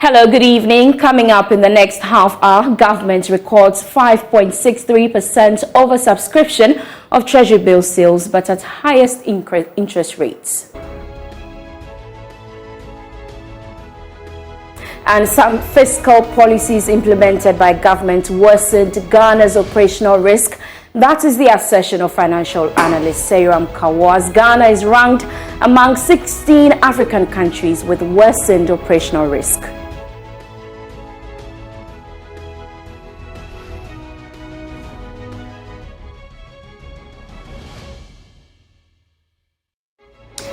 Hello, good evening. Coming up in the next half hour, government records 5.63% oversubscription of Treasury bill sales, but at highest interest rates. And some fiscal policies implemented by government worsened Ghana's operational risk. That is the assertion of financial analyst Seyram Kawas. Ghana is ranked among 16 African countries with worsened operational risk.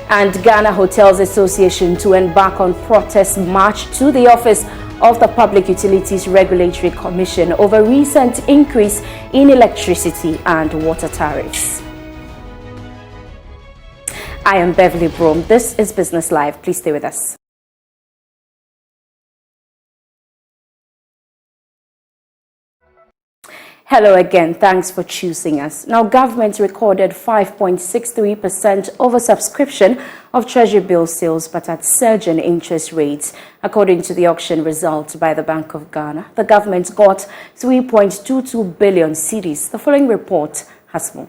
And Ghana Hotels Association to embark on protest march to the office of the Public Utilities Regulatory Commission over recent increase in electricity and water tariffs. I am Beverly Brom. This is Business Live. Please stay with us. Hello again. Thanks for choosing us. Now, government recorded 5.63% oversubscription of Treasury bill sales, but at surging interest rates. According to the auction results by the Bank of Ghana, the government got 3.22 billion cedis. The following report has more.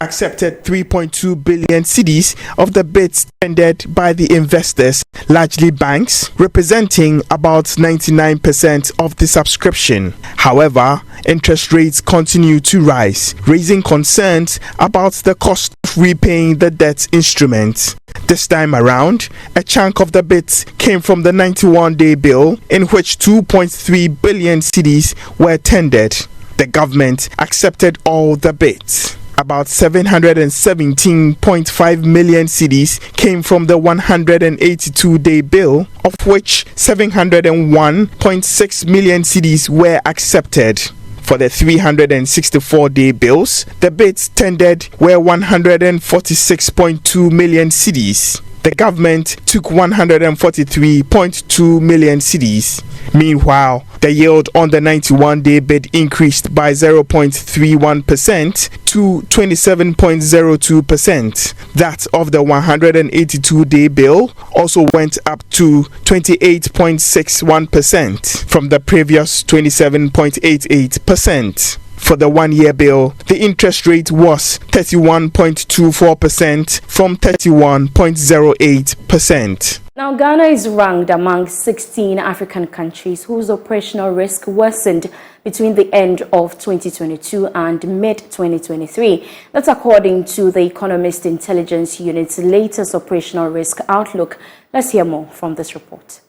Accepted 3.2 billion cedis of the bids tendered by the investors, largely banks, representing about 99% of the subscription. However, interest rates continue to rise, raising concerns about the cost of repaying the debt instrument. This time around, a chunk of the bids came from the 91-day bill, in which 2.3 billion cedis were tendered. The government accepted all the bids. About 717.5 million cedis came from the 182-day bill, of which 701.6 million cedis were accepted. For the 364-day bills, the bids tendered were 146.2 million cedis. The government took 143.2 million cedis. Meanwhile, the yield on the 91-day bid increased by 0.31% to 27.02%. That of the 182-day bill also went up to 28.61% from the previous 27.88%. For the one-year bill, the interest rate was 31.24% from 31.08%. Now, Ghana is ranked among 16 African countries whose operational risk worsened between the end of 2022 and mid-2023. That's according to the Economist Intelligence Unit's latest operational risk outlook. Let's hear more from this report.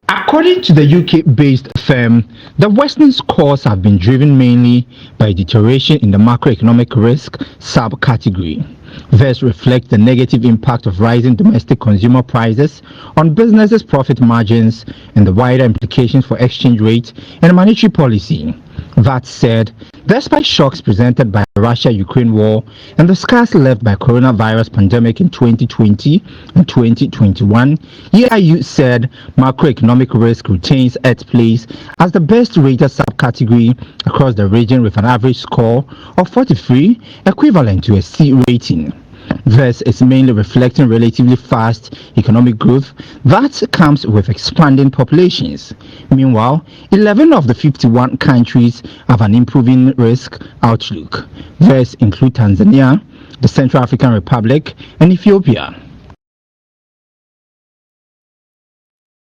According to the UK-based firm, the worsening scores have been driven mainly by deterioration in the macroeconomic risk subcategory. This reflects the negative impact of rising domestic consumer prices on businesses' profit margins and the wider implications for exchange rate and monetary policy. That said, despite shocks presented by the Russia-Ukraine war and the scars left by coronavirus pandemic in 2020 and 2021, EIU said macroeconomic risk retains its place as the best rated subcategory across the region with an average score of 43, equivalent to a C rating. This is mainly reflecting relatively fast economic growth that comes with expanding populations. Meanwhile, 11 of the 51 countries have an improving risk outlook. These include Tanzania, the Central African Republic, and Ethiopia.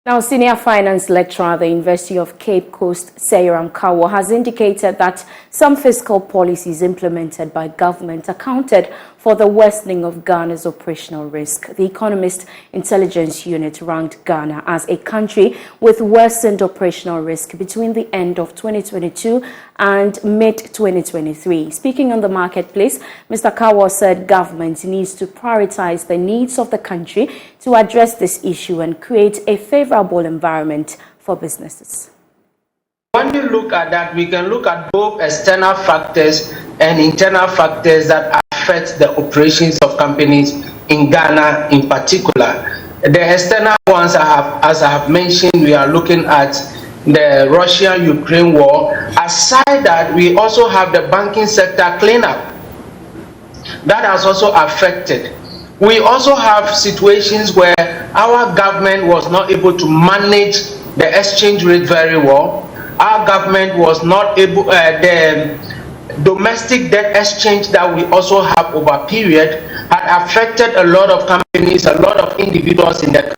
Now, senior finance lecturer at the University of Cape Coast, Seyram Kawas, has indicated that some fiscal policies implemented by government accounted for the worsening of Ghana's operational risk. The Economist Intelligence Unit ranked Ghana as a country with worsened operational risk between the end of 2022 and mid-2023. Speaking on the marketplace, Mr. Kawas said government needs to prioritize the needs of the country to address this issue and create a favorable environment for businesses. When you look at that, we can look at both external factors and internal factors that affect the operations of companies in Ghana in particular. The external ones, as I have mentioned, we are looking at the Russia-Ukraine war. Aside that, we also have the banking sector cleanup that has also affected We also have situations where our government was not able to manage the exchange rate very well. Our government was not able, the domestic debt exchange that we also have over a period had affected a lot of companies, a lot of individuals in the country,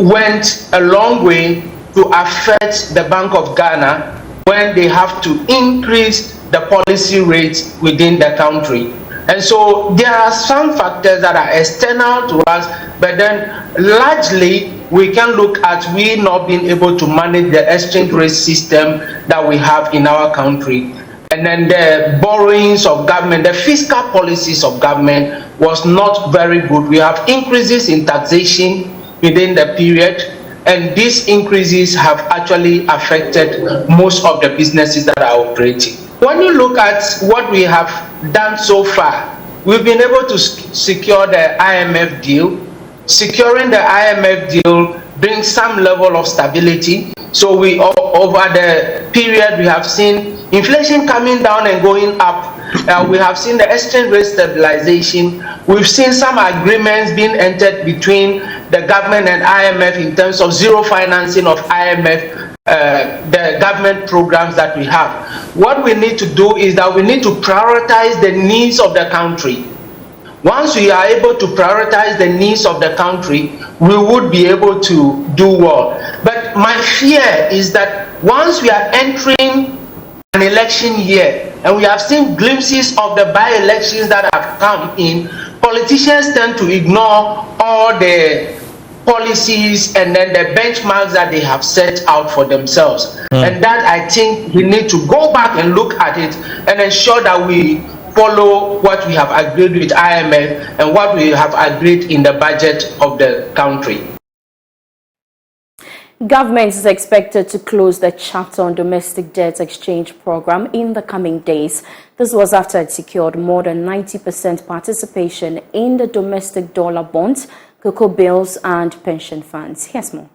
went a long way to affect the Bank of Ghana when they have to increase the policy rates within the country. And so there are some factors that are external to us, but then largely we can look at we not being able to manage the exchange rate system that we have in our country. And then the borrowings of government, the fiscal policies of government was not very good. We have increases in taxation within the period, and these increases have actually affected most of the businesses that are operating. When you look at what we have done so far, we've been able to secure the IMF deal. Securing the IMF deal brings some level of stability. So we, over the period, we have seen inflation coming down and going up. We have seen the exchange rate stabilization. We've seen some agreements being entered between the government and IMF in terms of zero financing of IMF, the government programs that we have. What we need to do is that we need to prioritize the needs of the country. Once we are able to prioritize the needs of the country, we would be able to do well. But my fear is that once we are entering an election year, and we have seen glimpses of the by-elections that have come in, politicians tend to ignore all the policies and then the benchmarks that they have set out for themselves. And that, I think we need to go back and look at it and ensure that we follow what we have agreed with IMF and what we have agreed in the budget of the country. Government is expected to close the chapter on domestic debt exchange program in the coming days. This was after it secured more than 90% participation in the domestic dollar bonds, cocoa bills and pension funds. Here's more.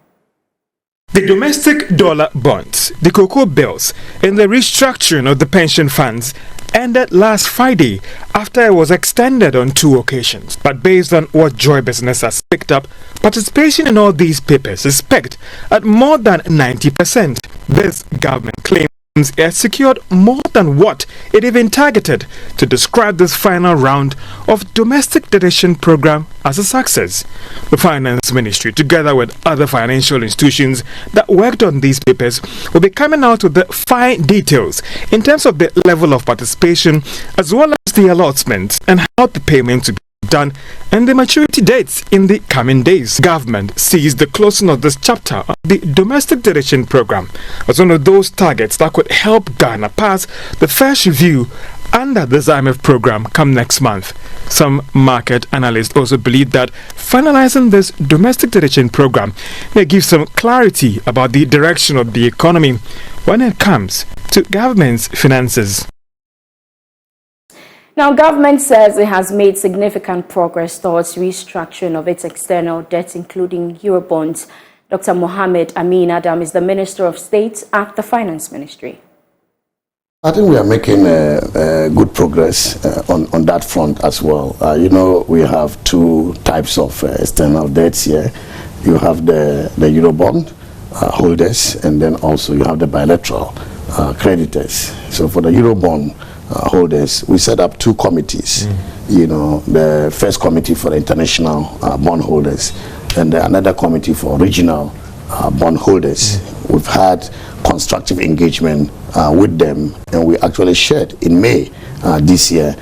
The domestic dollar bonds, the cocoa bills, and the restructuring of the pension funds ended last Friday after it was extended on 2 occasions. But based on what Joy Business has picked up, participation in all these papers is pegged at more than 90%. This government claims it has secured more than what it even targeted to describe this final round of domestic detention program as a success. The Finance Ministry, together with other financial institutions that worked on these papers, will be coming out with the fine details in terms of the level of participation as well as the allotments and how the payments will be done and the maturity dates in the coming days. Government sees the closing of this chapter of the domestic detention program as one of those targets that could help Ghana pass the first review under this IMF program come next month. Some market analysts also believe that finalizing this domestic detention program may give some clarity about the direction of the economy when it comes to government's finances. Now, government says it has made significant progress towards restructuring of its external debt, including Eurobonds. Dr. Mohammed Amin Adam is the Minister of State at the Finance Ministry. I think we are making good progress on that front as well. You know, we have 2 types of external debts here. You have the Eurobond holders, and then also you have the bilateral creditors. So for the Eurobond holders, we set up 2 committees. You know, the first committee for the international bond holders, and another committee for regional bond holders. We've had constructive engagement with them, and we actually shared in May this year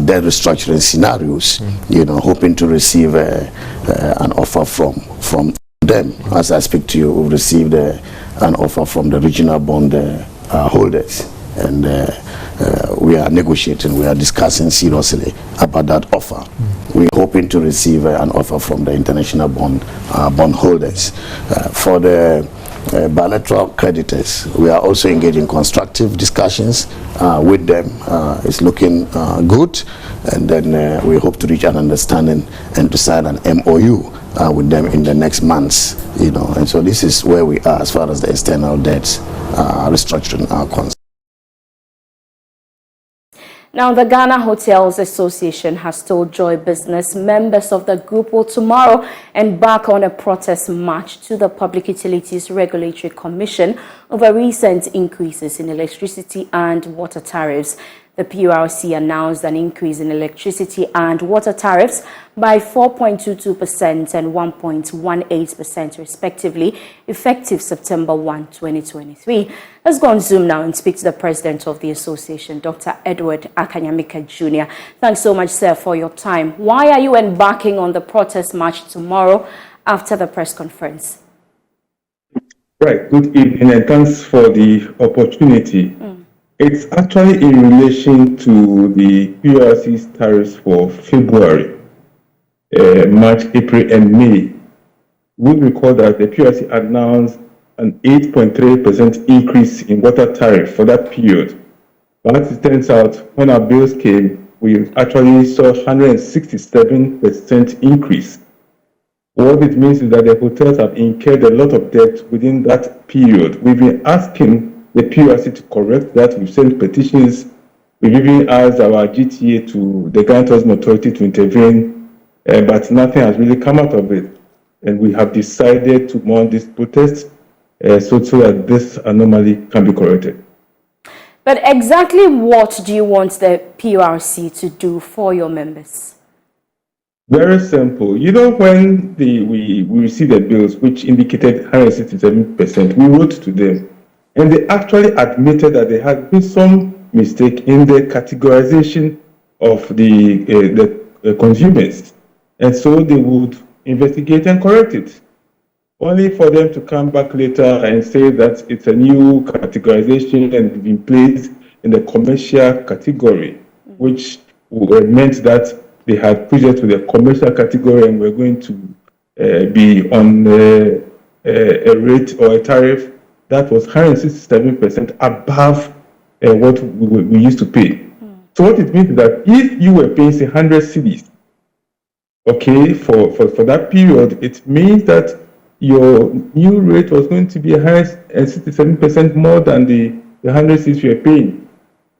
their restructuring scenarios. You know, hoping to receive an offer from them. As I speak to you, we've received an offer from the regional bond holders, and we are negotiating, we are discussing seriously about that offer. We're hoping to receive an offer from the international bond holders. For the bilateral creditors, we are also engaging constructive discussions with them. It's looking good, and then we hope to reach an understanding and to sign an MOU with them in the next months. You know, and so this is where we are as far as the external debts restructuring are concerned. Now, the Ghana Hotels Association has told Joy Business members of the group will tomorrow embark on a protest march to the Public Utilities Regulatory Commission over recent increases in electricity and water tariffs. The PURC announced an increase in electricity and water tariffs by 4.22% and 1.18% respectively, effective September 1, 2023. Let's go on Zoom now and speak to the president of the association, Dr. Edward Akanyamika Jr. Thanks so much, sir, for your time. Why are you embarking on the protest march tomorrow after the press conference? Right. Good evening, and thanks for the opportunity. It's actually in relation to the PURC's tariffs for February, March, April, and May. We recall that the PURC announced an 8.3% increase in water tariff for that period. But as it turns out, when our bills came, we actually saw 167% increase. What it means is that the hotels have incurred a lot of debt within that period. We've been asking the PURC to correct that. We've sent petitions. We've even asked our GTA to the Ghana Tourism Authority to intervene, but nothing has really come out of it. And we have decided to mount this protest so that this anomaly can be corrected. But exactly what do you want the PURC to do for your members? Very simple. You know, when we received the bills, which indicated 167%, we wrote to them. And they actually admitted that there had been some mistake in the categorization of the consumers. And so they would investigate and correct it. Only for them to come back later and say that it's a new categorization and been placed in the commercial category, which meant that they had projects with a commercial category and were going to be on a rate or a tariff that was 167% above what we used to pay. So what it means is that if you were paying, say, 100 cedis, okay, for that period, it means that your new rate was going to be 167% more than the 100 cedis you were paying.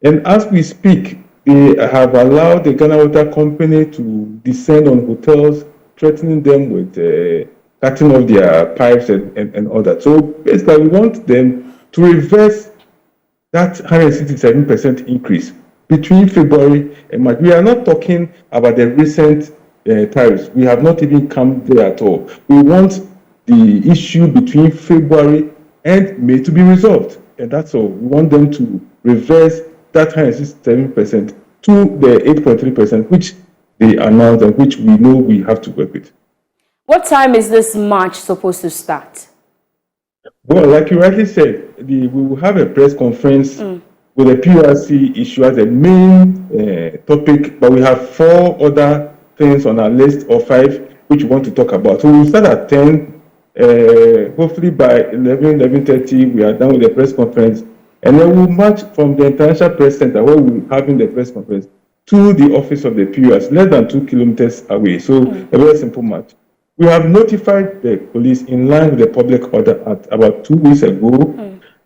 And as we speak, they have allowed the Ghana Water Company to descend on hotels, threatening them with cutting off their pipes and all that. So basically, we want them to reverse that 167% increase between February and March. We are not talking about the recent tariffs. We have not even come there at all. We want the issue between February and May to be resolved. And that's all. We want them to reverse that 167% to the 8.3%, which they announced and which we know we have to work with. What time is this march supposed to start? Well, like you rightly said, we will have a press conference with the PURC issue as a main topic, but we have 4 other things on our list, or 5, which we want to talk about. So we'll start at 10. Hopefully by 11:30, we are done with the press conference. And then we'll march from the International Press Center, where we're having the press conference, to the office of the PURC, less than 2 kilometers away. So a very simple march. We have notified the police in line with the public order at about 2 weeks ago.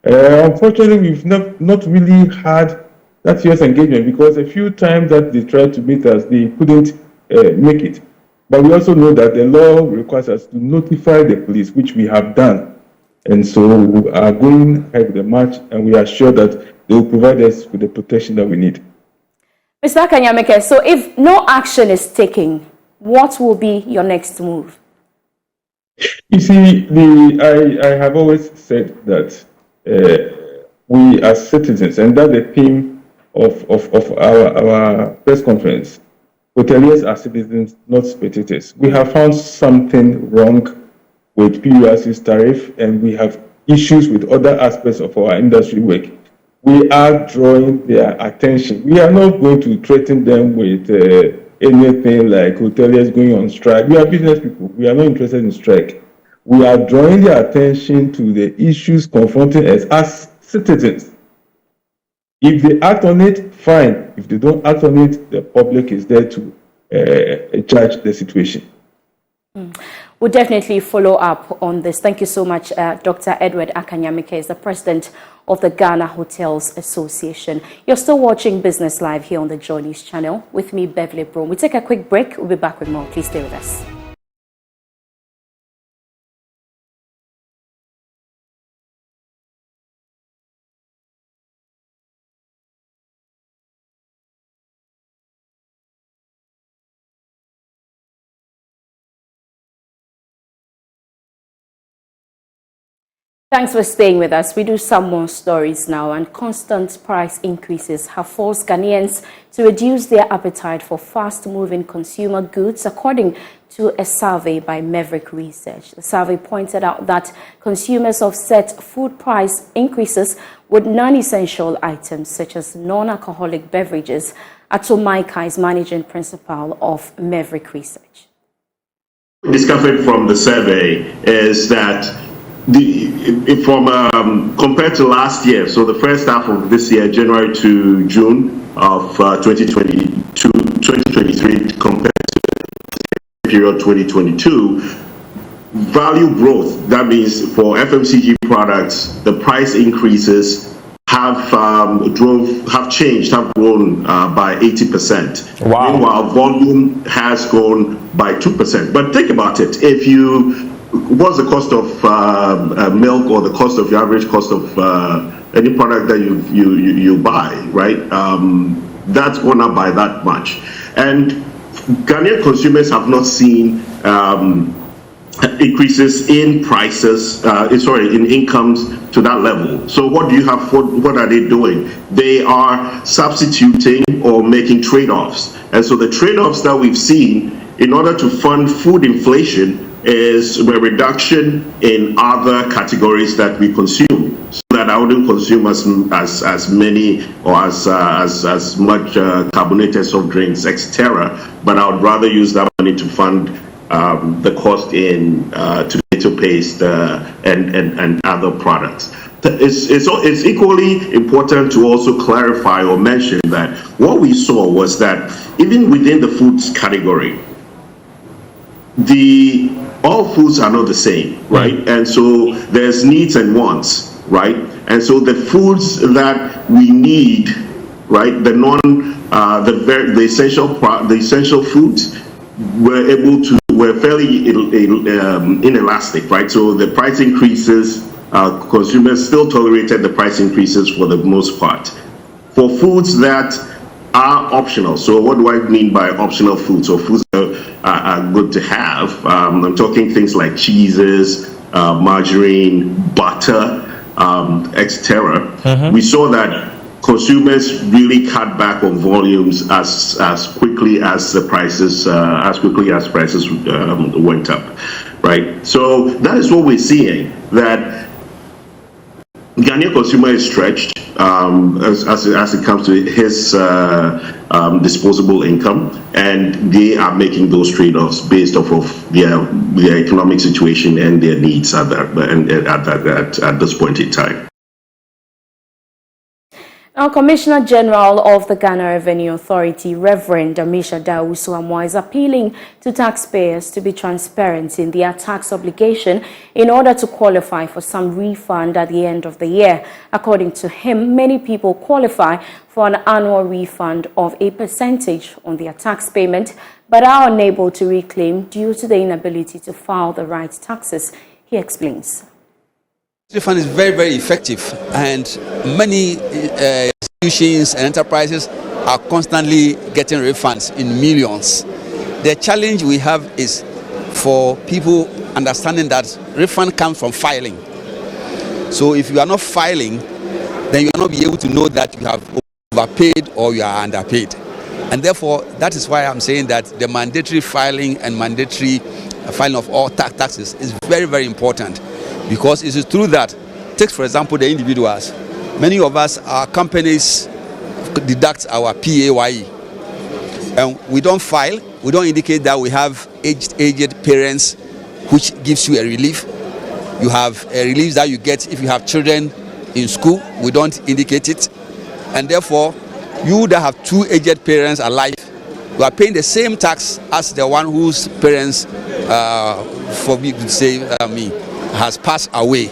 Unfortunately, we've not really had that serious engagement, because a few times that they tried to meet us, they couldn't make it. But we also know that the law requires us to notify the police, which we have done. And so we are going ahead with the march, and we are sure that they will provide us with the protection that we need. Mr. Akanyamika, so if no action is taken, what will be your next move? You see, I have always said that we are citizens, and that's the theme of our press conference. Hoteliers are citizens, not spectators. We have found something wrong with PURC's tariff, and we have issues with other aspects of our industry work. We are drawing their attention. We are not going to threaten them with anything like hoteliers going on strike. We are business people. We are not interested in strike. We are drawing their attention to the issues confronting us as citizens. If they act on it, fine. If they don't act on it, the public is there to judge the situation. We'll definitely follow up on this. Thank you so much, Dr. Edward Akanyamike is the president of the Ghana Hotels Association. You're still watching Business Live here on the Joy News channel with me, Beverly Brom. We take a quick break. We'll be back with more. Please stay with us. Thanks for staying with us. We do some more stories now, and constant price increases have forced Ghanaians to reduce their appetite for fast-moving consumer goods, according to a survey by Maverick Research. The survey pointed out that consumers offset food price increases with non-essential items such as non-alcoholic beverages. Ato Maika is managing principal of Maverick Research. Discovered from the survey is that compared to last year, so the first half of this year, January to June of 2023, compared to the period 2022, value growth, that means for FMCG products, the price increases have grown by 80%. Wow. Meanwhile, volume has grown by 2%. But think about it. What's the cost of milk, or the cost of your average cost of any product that you buy, right? That's gone up by that much. And Ghanaian consumers have not seen increases in prices, in incomes to that level. So what do you have? What are they doing? They are substituting or making trade-offs. And so the trade-offs that we've seen in order to fund food inflation is a reduction in other categories that we consume, so that I wouldn't consume as many or as much carbonated soft drinks, etc. But I would rather use that money to fund the cost in tomato paste and other products. It's equally important to also clarify or mention that what we saw was that even within the foods category, all foods are not the same, right? And so there's needs and wants, right? And so the foods that we need, right, the essential foods were fairly inelastic, right? So the price increases, consumers still tolerated the price increases for the most part. For foods that are optional. So what do I mean by optional foods? So foods that are good to have. I'm talking things like cheeses, margarine, butter, etc. We saw that consumers really cut back on volumes as quickly as prices went up, right? So that is what we're seeing, that Ghanaian consumer is stretched as it comes to his disposable income, and they are making those trade-offs based off of their economic situation and their needs at this point in time. Now, Commissioner General of the Ghana Revenue Authority, Reverend Amisha Dawusu, is appealing to taxpayers to be transparent in their tax obligation in order to qualify for some refund at the end of the year. According to him, many people qualify for an annual refund of a percentage on their tax payment, but are unable to reclaim due to the inability to file the right taxes. He explains. The fund is very, very effective, and many institutions and enterprises are constantly getting refunds in millions. The challenge we have is for people understanding that refund comes from filing. So if you are not filing, then you will not be able to know that you have overpaid or you are underpaid. And therefore, that is why I'm saying that the mandatory filing and mandatory filing of all taxes is very, very important. Because it is true that, take for example the individuals, many of us, our companies deduct our PAYE, and we don't file, we don't indicate that we have aged parents, which gives you a relief. You have a relief that you get if you have children in school, we don't indicate it, and therefore you that have two aged parents alive, you are paying the same tax as the one whose parents for me to say has passed away.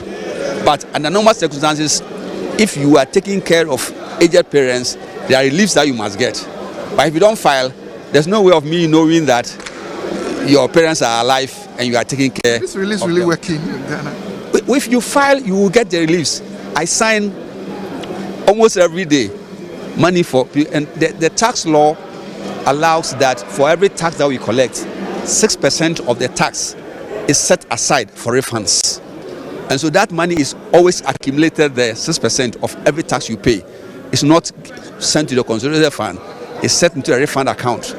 But under normal circumstances, if you are taking care of aged parents, there are reliefs that you must get. But if you don't file, there's no way of me knowing that your parents are alive and you are taking care. This release really them. working in Ghana. If you file, you will get the reliefs. I sign almost every day money for, and the tax law allows that for every tax that we collect, 6% of the tax is set aside for refunds. And so that money is always accumulated there, 6% of every tax you pay. It's not sent to the consolidated fund, it's set into a refund account.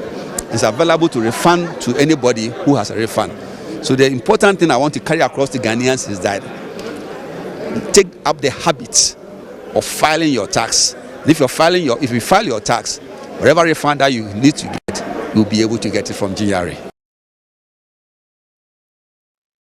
It's available to refund to anybody who has a refund. So the important thing I want to carry across to Ghanaians is that take up the habit of filing your tax. If you file your tax, whatever refund that you need to get, you'll be able to get it from GRA.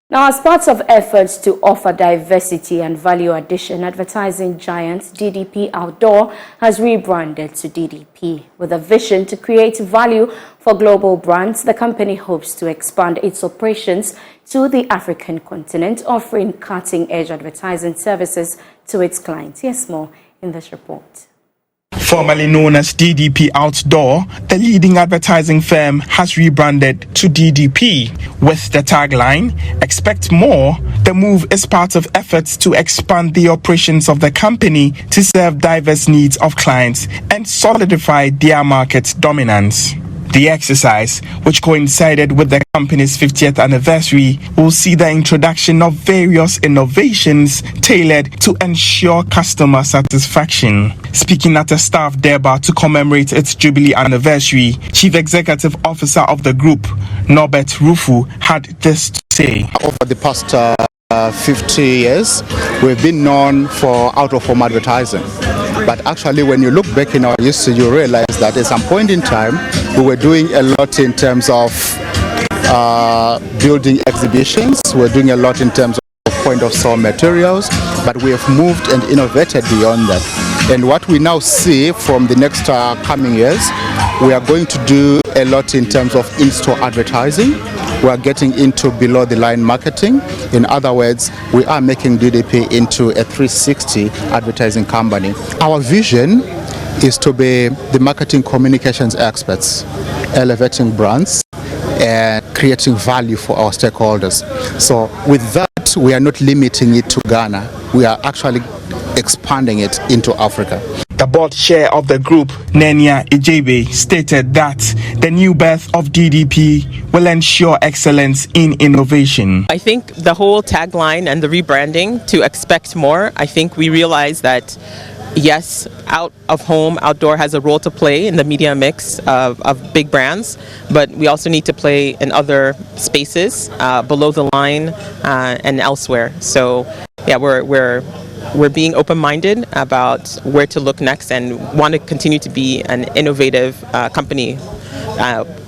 Now, as part of efforts to offer diversity and value addition, advertising giant DDP Outdoor has rebranded to DDP. With a vision to create value for global brands, the company hopes to expand its operations to the African continent, offering cutting-edge advertising services to its clients. Here's more in this report. Formerly known as DDP Outdoor, the leading advertising firm has rebranded to DDP with the tagline, "Expect more." The move is part of efforts to expand the operations of the company to serve diverse needs of clients and solidify their market dominance. The exercise, which coincided with the company's 50th anniversary, will see the introduction of various innovations tailored to ensure customer satisfaction. Speaking at a staff deba to commemorate its Jubilee anniversary, Chief Executive Officer of the group, Norbert Rufu, had this to say. Over the past 50 years, we've been known for out-of-home advertising. But actually, when you look back in our history, you realize that at some point in time, we were doing a lot in terms of building exhibitions. We're doing a lot in terms of point-of-sale materials, but we have moved and innovated beyond that. And what we now see from the next coming years, we are going to do a lot in terms of in-store advertising. We are getting into below-the-line marketing. In other words, we are making DDP into a 360 advertising company. Our vision is to be the marketing communications experts, elevating brands and creating value for our stakeholders. So with that, we are not limiting it to Ghana. We are actually expanding it into Africa. The board chair of the group, Nenia Ejebe, stated that the new birth of DDP will ensure excellence in innovation. I think the whole tagline and the rebranding to expect more, I think we realize that yes, out of home, outdoor has a role to play in the media mix of big brands, but we also need to play in other spaces, below the line and elsewhere. So yeah, we're being open-minded about where to look next and want to continue to be an innovative company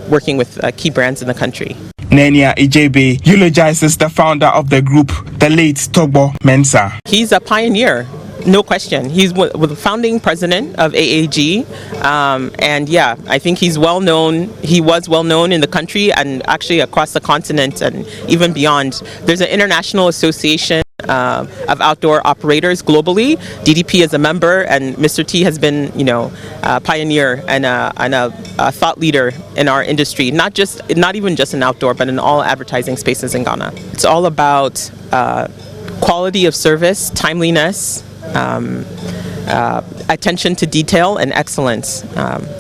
working with key brands in the country. Nenia Ejebe eulogizes the founder of the group, the late Togbo Mensah. He's a pioneer. No question. He's the founding president of AAG, and yeah, I think he's well known. He was well known in the country and actually across the continent and even beyond. There's an international association of outdoor operators globally. DDP is a member, and Mr. T has been, a pioneer and a thought leader in our industry. Not even just in outdoor, but in all advertising spaces in Ghana. It's all about quality of service, timeliness. Attention to detail and excellence.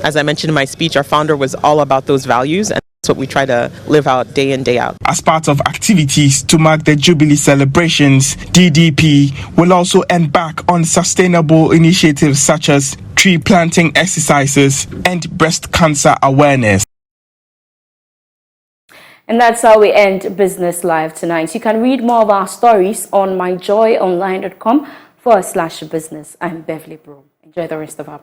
As I mentioned in my speech, our founder was all about those values, and that's what we try to live out day in, day out. As part of activities to mark the Jubilee celebrations, DDP will also embark on sustainable initiatives such as tree planting exercises and breast cancer awareness. And that's how we end Business Live tonight. You can read more of our stories on myjoyonline.com/business. I'm Beverly Broom. Enjoy the rest of our